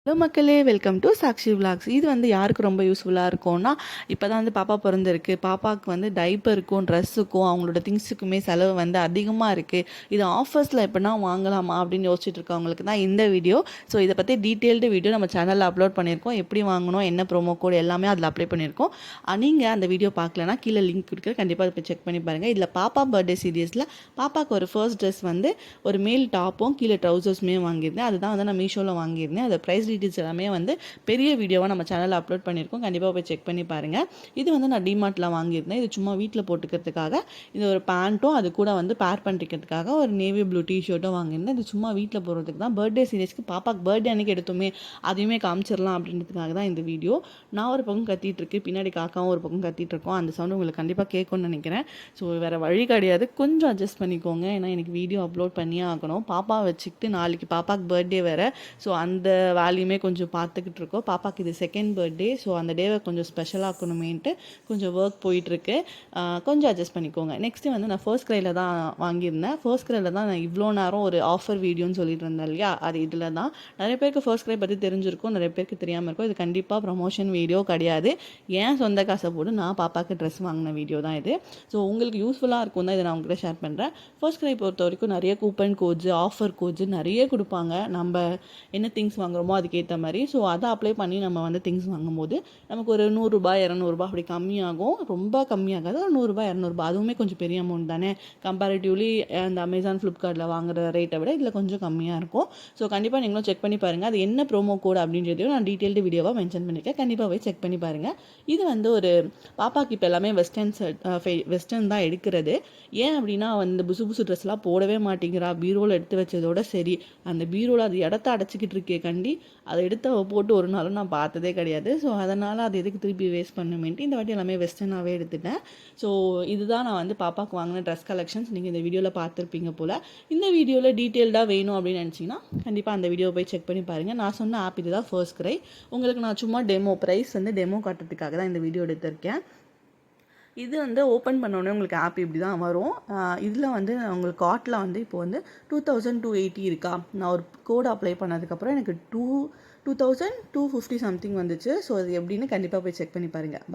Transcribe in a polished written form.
Hello மக்களே, welcome to Sakshi vlogs. இது வந்து யாருக்கு ரொம்ப யூஸ்ஃபுல்லாக இருக்கும்னா, இப்போ தான் வந்து பாப்பா பிறந்திருக்கு. பாப்பாவுக்கு வந்து டைப்பருக்கும் ட்ரெஸ்ஸுக்கும் அவங்களோட திங்ஸுக்குமே செலவு வந்து அதிகமாக இருக்குது. இது ஆஃபர்ஸில் எப்படின்னா வாங்கலாமா அப்படின்னு யோசிச்சுட்டு இருக்கவங்களுக்கு தான் இந்த வீடியோ. ஸோ இதை பற்றி டீட்டெயில்டு வீடியோ நம்ம சேனலில் அப்லோட் பண்ணியிருக்கோம். எப்படி வாங்கணும், என்ன ப்ரோமோ கோட் எல்லாமே அதில் அப்ளை பண்ணியிருக்கோம். நீங்கள் அந்த வீடியோ பார்க்கலன்னா கீழே லிங்க் கொடுக்குற கண்டிப்பாக அதை போய் செக் பண்ணி பாருங்கள். இதில் பாப்பா பர்த்டே சீரியஸில் பாப்பாவுக்கு ஒரு ஃபர்ஸ்ட் ட்ரெஸ் வந்து ஒரு மேல் டாப்பும் கீழே ட்ரௌசர்ஸுமே வாங்கியிருந்தேன். அதுதான் வந்து நான் மீஷோவில் வாங்கியிருந்தேன். அதை ப்ரைஸ் டீட்டெயில்ஸ் எல்லாமே வந்து பெரிய வீடியோவாக நம்ம சேனலில் அப்லோட் பண்ணியிருக்கோம். கண்டிப்பாக போய் செக் பண்ணி பாருங்கள். இது வந்து நான் டிமார்ட்டில் வாங்கியிருந்தேன். இது சும்மா வீட்டில் போட்டுக்கிறதுக்காக இது ஒரு பேண்ட்டும் அது கூட வந்து பேர் பண்ணிக்கிறதுக்காக ஒரு நேவி ப்ளூ டிஷர்ட்டும் வாங்கியிருந்தேன். இது சும்மா வீட்டில் போகிறதுக்கு தான். பர்த்டே சீரியஸ்க்கு பாப்பாக்கு பர்த்டே அன்றைக்கி எடுத்துமே அதையுமே காமிச்சிடலாம் அப்படின்றதுக்காக தான் இந்த வீடியோ. நான் ஒரு பக்கம் கத்திட்டு இருக்கு, பின்னாடி காக்காவும் ஒரு பக்கம் கத்திட்டு இருக்கோம். அந்த சவுண்ட் உங்களுக்கு கண்டிப்பாக கேட்கும்னு நினைக்கிறேன். ஸோ வேறு வழி கிடையாது, கொஞ்சம் அட்ஜஸ்ட் பண்ணிக்கோங்க. ஏன்னா எனக்கு வீடியோ அப்லோட் பண்ணியே ஆகணும். பாப்பா வச்சுக்கிட்டு நாளைக்கு பாப்பாக்கு பர்த்டே வேறு. ஸோ அந்த வேலையுமே கொஞ்சம் பார்த்துக்கிட்டு இருக்கோம். பாப்பாக்கு இது செகண்ட் பர்த்டே. ஸோ அந்த டேவை கொஞ்சம் ஸ்பெஷலாக்கணுமேன்ட்டு கொஞ்சம் ஒர்க் போயிட்டுருக்கு. கொஞ்சம் அட்ஜஸ்ட் பண்ணிக்கோங்க. நெக்ஸ்ட்டு வந்து நான் ஃபர்ஸ்ட் க்ரையில் தான் வாங்கியிருந்தேன். ஃபர்ஸ்ட் க்ரையில் தான் நான் இவ்வளோ நேரம் ஒரு ஆஃபர் வீடியோன்னு சொல்லிட்டு இருந்தேன் இல்லையா, அது இதில் தான். நிறைய பேருக்கு ஃபர்ஸ்ட் க்ரை பற்றி தெரிஞ்சிருக்கும், நிறைய பேருக்கு தெரியாமல் இருக்கும். இது கண்டிப்பாக ப்ரமோஷன் வீடியோ கிடையாது. ஏன் சொந்த காசை போட்டு நான் பாப்பாவுக்கு ட்ரெஸ் வாங்கின வீடியோ தான் இது. ஸோ உங்களுக்கு யூஸ்ஃபுல்லாக இருக்கும் தான் இதை நான் உங்கள்கிட்ட ஷேர் பண்ணுறேன். ஃபர்ஸ்ட் க்ரை பொறுத்த வரைக்கும் நிறைய கூப்பன் கோட்ஸு, ஆஃபர் கோட்ஸு நிறைய கொடுப்பாங்க. நம்ம என்ன திங்ஸ் வாங்குகிறோமோ அதுக்கேற்ற மாதிரி. ஸோ அதை அப்ளை பண்ணி நம்ம வந்து திங்ஸ் வாங்கும்போது நமக்கு ஒரு நூறுரூபா 200 அப்படி கம்மியாகும். ரொம்ப கம்மியாகாது, ஒரு 100 200. அதுவுமே கொஞ்சம் பெரிய அமௌண்ட் தானே. கம்பேரிட்டிவ்லி அந்த அமேசான் ஃப்ளிப்கார்ட்டில் வாங்குற ரேட்டை விட இதில் கொஞ்சம் கம்மியாக இருக்கும். ஸோ கண்டிப்பாக நீங்களும் செக் பண்ணி பாருங்கள். அது என்ன ப்ரோமோ கோட் அப்படின்றதையும் நான் டீட்டெயில்டு வீடியோவாக மென்ஷன் பண்ணியிருக்கேன். கண்டிப்பாக போய் செக் பண்ணி பாருங்கள். இது வந்து ஒரு பாப்பாக்கு இப்போ எல்லாமே வெஸ்டர்ன் தான் எடுக்கிறது. ஏன் அப்படின்னா வந்து புசு புசு ட்ரெஸ்லாம் போடவே மாட்டேங்கிறா. பீரோவில் எடுத்து வச்சதோட சரி, அந்த பீரோவில் அது இடத்த அடைச்சிக்கிட்டு இருக்கே கண்டி, அதை எடுத்து போட்டு ஒரு நாளும் நான் பார்த்ததே கிடையாது. ஸோ அதனால் அது எதுக்கு திருப்பி வேஸ்ட் பண்ணுமேன்ட்டு இந்த வாட்டி எல்லாமே வெஸ்டர்னாகவே எடுத்துட்டேன். ஸோ இதுதான் நான் வந்து பாப்பாவுக்கு வாங்கின ட்ரெஸ் கலெக்ஷன்ஸ். நீங்கள் இந்த வீடியோவில் பார்த்துருப்பீங்க போல். இந்த வீடியோவில் டீட்டெயில்டாக வேணும் அப்படின்னு நினச்சிங்கன்னா கண்டிப்பாக அந்த வீடியோவை போய் செக் பண்ணி பாருங்கள். நான் சொன்ன ஆப் இது தான் ஃபர்ஸ்ட் க்ரை. உங்களுக்கு நான் சும்மா ப்ரைஸ் வந்து டெமோ காட்டுறதுக்காக தான் இந்த வீடியோ எடுத்திருக்கேன். இது வந்து ஓப்பன் பண்ணோடனே உங்களுக்கு ஆப் இப்படி தான் வரும். இதில் வந்து உங்களுக்கு கார்ட்டில் வந்து இப்போ வந்து 2280 இருக்கா. நான் ஒரு கோட் அப்ளை பண்ணதுக்கப்புறம் எனக்கு 2250 சம்திங் வந்துச்சு. ஸோ அது எப்படின்னு கண்டிப்பாக போய் செக் பண்ணி பாருங்கள்.